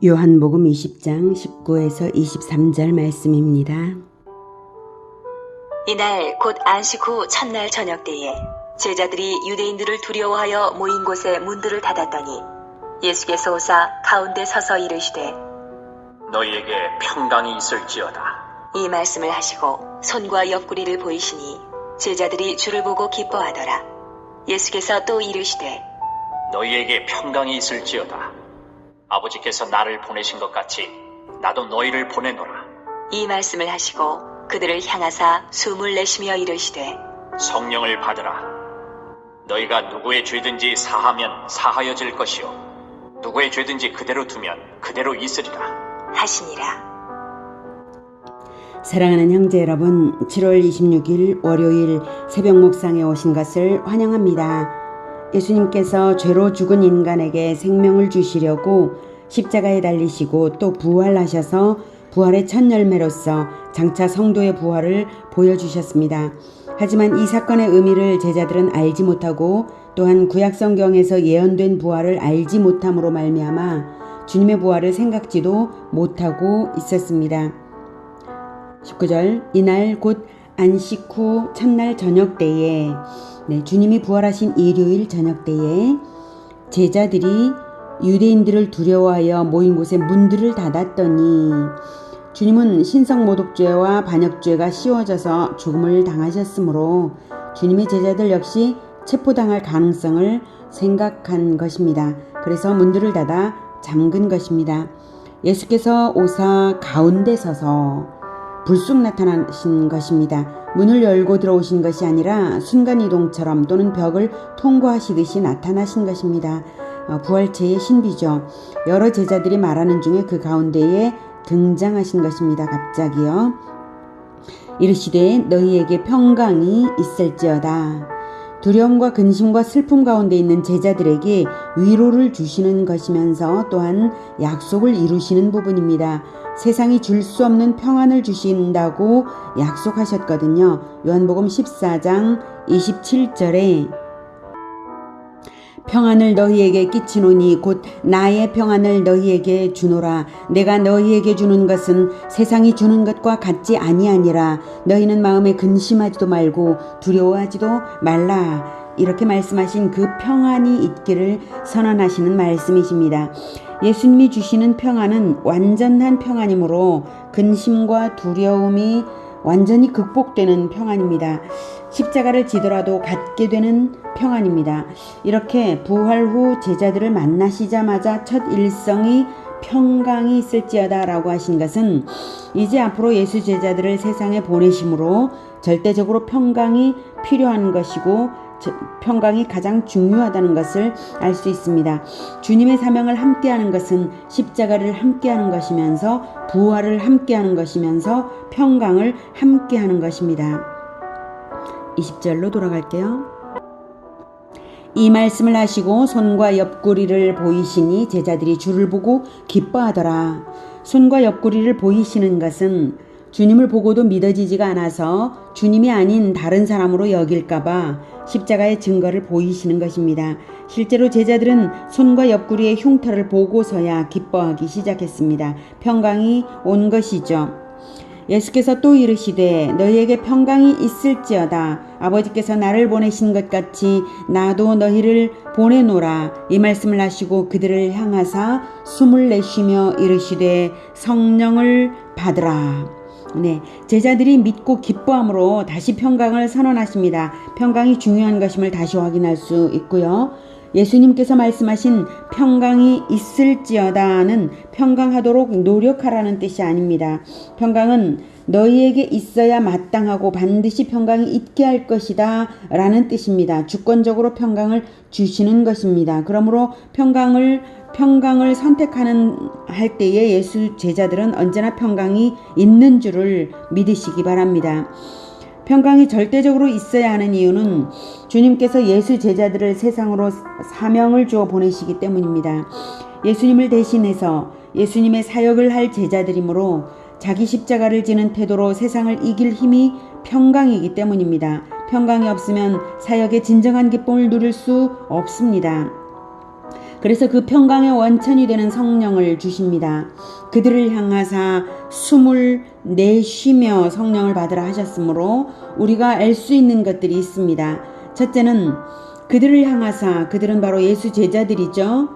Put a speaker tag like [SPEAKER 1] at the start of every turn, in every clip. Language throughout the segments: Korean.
[SPEAKER 1] 요한복음 20장 19에서 23절 말씀입니다.
[SPEAKER 2] 이날 곧 안식 후 첫날 저녁 때에 제자들이 유대인들을 두려워하여 모인 곳에 문들을 닫았더니 예수께서 오사 가운데 서서 이르시되
[SPEAKER 3] 너희에게 평강이 있을지어다.
[SPEAKER 2] 이 말씀을 하시고 손과 옆구리를 보이시니 제자들이 주를 보고 기뻐하더라. 예수께서 또 이르시되
[SPEAKER 3] 너희에게 평강이 있을지어다. 아버지께서 나를 보내신 것 같이 나도 너희를 보내노라.
[SPEAKER 2] 이 말씀을 하시고 그들을 향하사 숨을 내쉬며 이르시되
[SPEAKER 3] 성령을 받으라. 너희가 누구의 죄든지 사하면 사하여질 것이요 누구의 죄든지 그대로 두면 그대로 있으리라
[SPEAKER 2] 하시니라.
[SPEAKER 1] 사랑하는 형제 여러분, 7월 26일 월요일 새벽 묵상에 오신 것을 환영합니다. 예수님께서 죄로 죽은 인간에게 생명을 주시려고 십자가에 달리시고 또 부활하셔서 부활의 첫 열매로서 장차 성도의 부활을 보여주셨습니다. 하지만 이 사건의 의미를 제자들은 알지 못하고 또한 구약성경에서 예언된 부활을 알지 못함으로 말미암아 주님의 부활을 생각지도 못하고 있었습니다. 19절 이날 곧 안식 후 첫날 저녁 때에 주님이 부활하신 일요일 저녁 때에 제자들이 유대인들을 두려워하여 모인 곳에 문들을 닫았더니 주님은 신성모독죄와 반역죄가 씌워져서 죽음을 당하셨으므로 주님의 제자들 역시 체포당할 가능성을 생각한 것입니다. 그래서 문들을 닫아 잠근 것입니다. 예수께서 오사 가운데 서서 불쑥 나타나신 것입니다. 문을 열고 들어오신 것이 아니라 순간이동처럼 또는 벽을 통과하시듯이 나타나신 것입니다. 부활체의 신비죠. 여러 제자들이 말하는 중에 그 가운데에 등장하신 것입니다. 갑자기요. 이르시되 너희에게 평강이 있을지어다. 두려움과 근심과 슬픔 가운데 있는 제자들에게 위로를 주시는 것이면서 또한 약속을 이루시는 부분입니다. 세상이 줄 수 없는 평안을 주신다고 약속하셨거든요. 요한복음 14장 27절에 평안을 너희에게 끼치노니 곧 나의 평안을 너희에게 주노라. 내가 너희에게 주는 것은 세상이 주는 것과 같지 아니하니라. 너희는 마음에 근심하지도 말고 두려워하지도 말라. 이렇게 말씀하신 그 평안이 있기를 선언하시는 말씀이십니다. 예수님이 주시는 평안은 완전한 평안이므로 근심과 두려움이 완전히 극복되는 평안입니다. 십자가를 지더라도 갖게 되는 평안입니다. 이렇게 부활 후 제자들을 만나시자마자 첫 일성이 평강이 있을지어다 라고 하신 것은 이제 앞으로 예수 제자들을 세상에 보내심으로 절대적으로 평강이 필요한 것이고 평강이 가장 중요하다는 것을 알 수 있습니다. 주님의 사명을 함께하는 것은 십자가를 함께하는 것이면서 부활을 함께하는 것이면서 평강을 함께하는 것입니다. 20절로 돌아갈게요. 이 말씀을 하시고 손과 옆구리를 보이시니 제자들이 주를 보고 기뻐하더라. 손과 옆구리를 보이시는 것은 주님을 보고도 믿어지지가 않아서 주님이 아닌 다른 사람으로 여길까봐 십자가의 증거를 보이시는 것입니다. 실제로 제자들은 손과 옆구리의 흉터를 보고서야 기뻐하기 시작했습니다. 평강이 온 것이죠. 예수께서 또 이르시되 너희에게 평강이 있을지어다. 아버지께서 나를 보내신 것 같이 나도 너희를 보내노라. 이 말씀을 하시고 그들을 향하사 숨을 내쉬며 이르시되 성령을 받으라. 제자들이 믿고 기뻐함으로 다시 평강을 선언하십니다. 평강이 중요한 것임을 다시 확인할 수 있고요. 예수님께서 말씀하신 평강이 있을지어다는 평강하도록 노력하라는 뜻이 아닙니다. 평강은 너희에게 있어야 마땅하고 반드시 평강이 있게 할 것이다 라는 뜻입니다. 주권적으로 평강을 주시는 것입니다. 그러므로 평강을 선택하는 할 때에 예수 제자들은 언제나 평강이 있는 줄을 믿으시기 바랍니다. 평강이 절대적으로 있어야 하는 이유는 주님께서 예수 제자들을 세상으로 사명을 주어 보내시기 때문입니다. 예수님을 대신해서 예수님의 사역을 할 제자들이므로 자기 십자가를 지는 태도로 세상을 이길 힘이 평강이기 때문입니다. 평강이 없으면 사역의 진정한 기쁨을 누릴 수 없습니다. 그래서 그 평강의 원천이 되는 성령을 주십니다. 그들을 향하사 숨을 내쉬며 성령을 받으라 하셨으므로 우리가 알 수 있는 것들이 있습니다. 첫째는 그들을 향하사, 그들은 바로 예수 제자들이죠.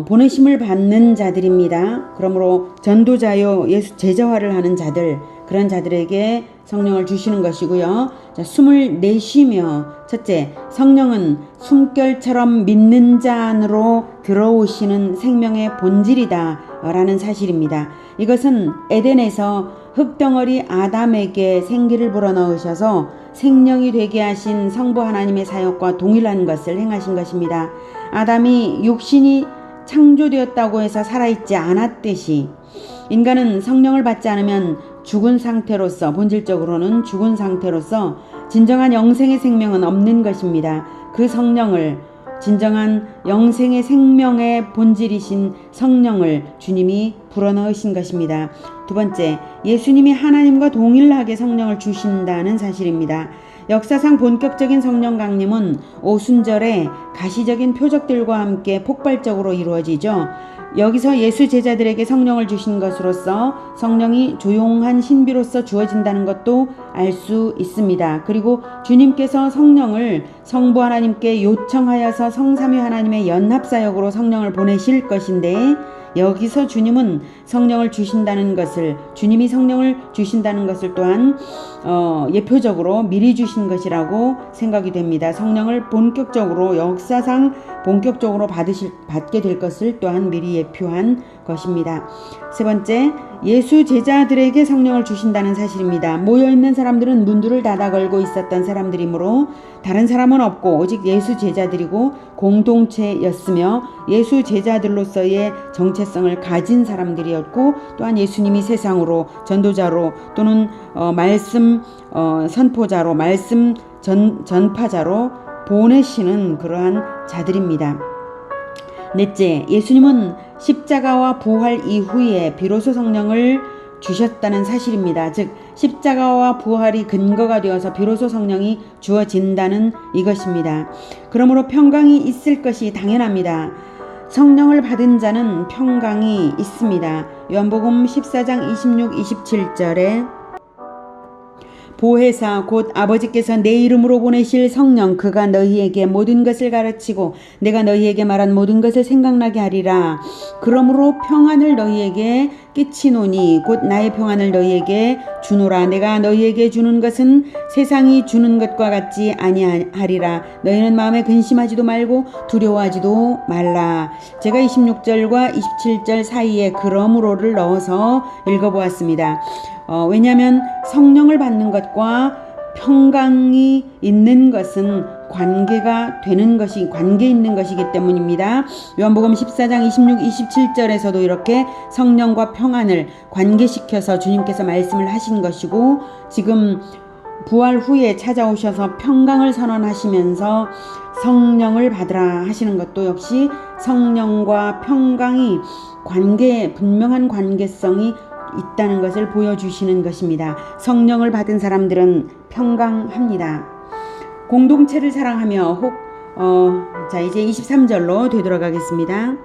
[SPEAKER 1] 보내심을 받는 자들입니다. 그러므로 전도자요, 예수 제자화를 하는 자들, 그런 자들에게 성령을 주시는 것이고요. 자, 숨을 내쉬며, 첫째, 성령은 숨결처럼 믿는 자 안으로 들어오시는 생명의 본질이다 라는 사실입니다. 이것은 에덴에서 흙덩어리 아담에게 생기를 불어넣으셔서 생명이 되게 하신 성부 하나님의 사역과 동일한 것을 행하신 것입니다. 아담이 육신이 창조되었다고 해서 살아있지 않았듯이 인간은 성령을 받지 않으면 죽은 상태로서, 본질적으로는 죽은 상태로서 진정한 영생의 생명은 없는 것입니다. 그 성령을, 진정한 영생의 생명의 본질이신 성령을 주님이 불어넣으신 것입니다. 두 번째, 예수님이 하나님과 동일하게 성령을 주신다는 사실입니다. 역사상 본격적인 성령 강림은 오순절에 가시적인 표적들과 함께 폭발적으로 이루어지죠. 여기서 예수 제자들에게 성령을 주신 것으로서 성령이 조용한 신비로서 주어진다는 것도 알 수 있습니다. 그리고 주님께서 성령을 성부 하나님께 요청하여서 성삼위 하나님의 연합사역으로 성령을 보내실 것인데, 여기서 주님은 성령을 주신다는 것을, 주님이 성령을 주신다는 것을 또한 예표적으로 미리 주신 것이라고 생각이 됩니다. 성령을 본격적으로, 역사상 본격적으로 받게 될 것을 또한 미리 예표한 것입니다. 세 번째, 예수 제자들에게 성령을 주신다는 사실입니다. 모여있는 사람들은 문들을 닫아 걸고 있었던 사람들이므로 다른 사람은 없고 오직 예수 제자들이고 공동체였으며 예수 제자들로서의 정체성을 가진 사람들이었고, 또한 예수님이 세상으로 전도자로 또는 말씀 선포자로, 말씀 전파자로 보내시는 그러한 자들입니다. 넷째, 예수님은 십자가와 부활 이후에 비로소 성령을 주셨다는 사실입니다. 즉, 십자가와 부활이 근거가 되어서 비로소 성령이 주어진다는 이것입니다. 그러므로 평강이 있을 것이 당연합니다. 성령을 받은 자는 평강이 있습니다. 요한복음 14장 26, 27절에 보혜사 곧 아버지께서 내 이름으로 보내실 성령, 그가 너희에게 모든 것을 가르치고 내가 너희에게 말한 모든 것을 생각나게 하리라. 그러므로 평안을 너희에게 끼치노니 곧 나의 평안을 너희에게 주노라. 내가 너희에게 주는 것은 세상이 주는 것과 같지 아니하리라. 너희는 마음에 근심하지도 말고 두려워하지도 말라. 제가 26절과 27절 사이에 그러므로를 넣어서 읽어보았습니다. 왜냐하면 성령을 받는 것과 평강이 있는 것은 관계가 되는 것이, 관계 있는 것이기 때문입니다. 요한복음 14장 26, 27절에서도 이렇게 성령과 평안을 관계시켜서 주님께서 말씀을 하신 것이고, 지금 부활 후에 찾아오셔서 평강을 선언하시면서 성령을 받으라 하시는 것도 역시 성령과 평강이 분명한 관계성이 있다는 것을 보여주시는 것입니다. 성령을 받은 사람들은 평강합니다. 공동체를 사랑하며 자, 이제 23절로 되돌아가겠습니다.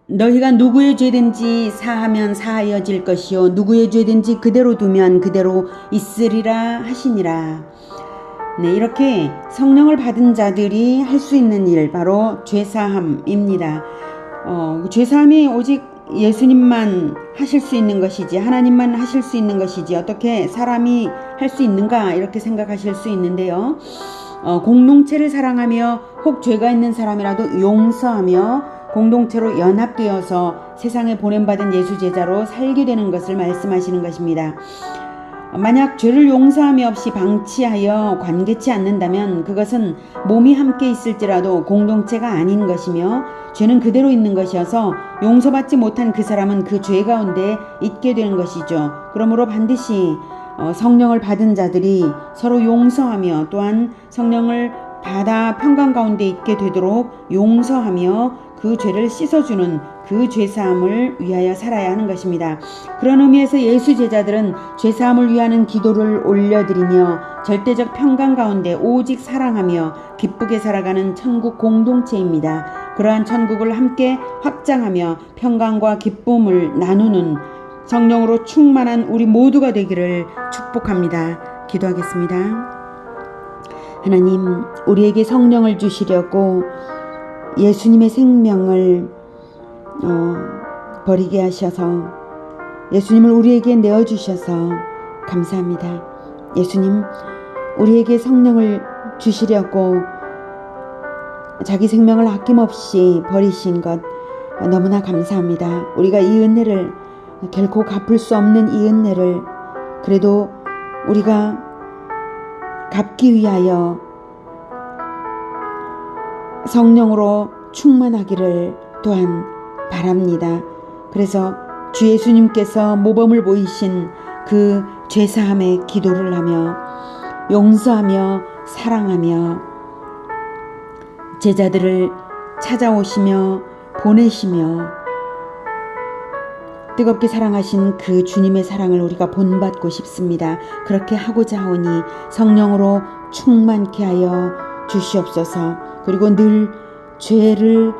[SPEAKER 1] 너희가 누구의 죄든지 사하면 사하여질 것이요 누구의 죄든지 그대로 두면 그대로 있으리라 하시니라. 네, 이렇게 성령을 받은 자들이 할 수 있는 일, 바로 죄사함입니다. 죄사함이 오직 예수님만 하실 수 있는 것이지, 하나님만 하실 수 있는 것이지 어떻게 사람이 할 수 있는가, 이렇게 생각하실 수 있는데요. 공동체를 사랑하며 혹 죄가 있는 사람이라도 용서하며 공동체로 연합되어서 세상에 보냄받은 예수 제자로 살게 되는 것을 말씀하시는 것입니다. 만약 죄를 용서함이 없이 방치하여 관계치 않는다면 그것은 몸이 함께 있을지라도 공동체가 아닌 것이며 죄는 그대로 있는 것이어서 용서받지 못한 그 사람은 그 죄 가운데 있게 되는 것이죠. 그러므로 반드시 성령을 받은 자들이 서로 용서하며 또한 성령을 받아 평강 가운데 있게 되도록 용서하며 그 죄를 씻어주는 그 죄사함을 위하여 살아야 하는 것입니다. 그런 의미에서 예수 제자들은 죄사함을 위하는 기도를 올려드리며 절대적 평강 가운데 오직 사랑하며 기쁘게 살아가는 천국 공동체입니다. 그러한 천국을 함께 확장하며 평강과 기쁨을 나누는 성령으로 충만한 우리 모두가 되기를 축복합니다. 기도하겠습니다. 하나님, 우리에게 성령을 주시려고 예수님의 생명을 버리게 하셔서 예수님을 우리에게 내어주셔서 감사합니다. 예수님, 우리에게 성령을 주시려고 자기 생명을 아낌없이 버리신 것 너무나 감사합니다. 우리가 이 은혜를 결코 갚을 수 없는 이 은혜를 그래도 우리가 갚기 위하여 성령으로 충만하기를 또한 바랍니다. 그래서 주 예수님께서 모범을 보이신 그 죄사함의 기도를 하며 용서하며 사랑하며 제자들을 찾아오시며 보내시며 뜨겁게 사랑하신 그 주님의 사랑을 우리가 본받고 싶습니다. 그렇게 하고자 하오니 성령으로 충만케 하여 주시옵소서. 그리고 늘 죄를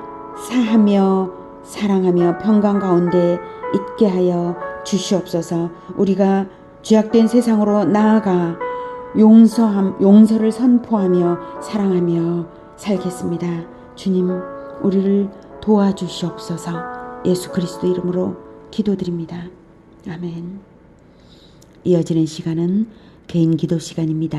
[SPEAKER 1] 사하며 사랑하며 평강 가운데 있게 하여 주시옵소서. 우리가 죄악된 세상으로 나아가 용서를 선포하며 사랑하며 살겠습니다. 주님, 우리를 도와주시옵소서. 예수 그리스도 이름으로 기도드립니다. 아멘. 이어지는 시간은 개인 기도 시간입니다.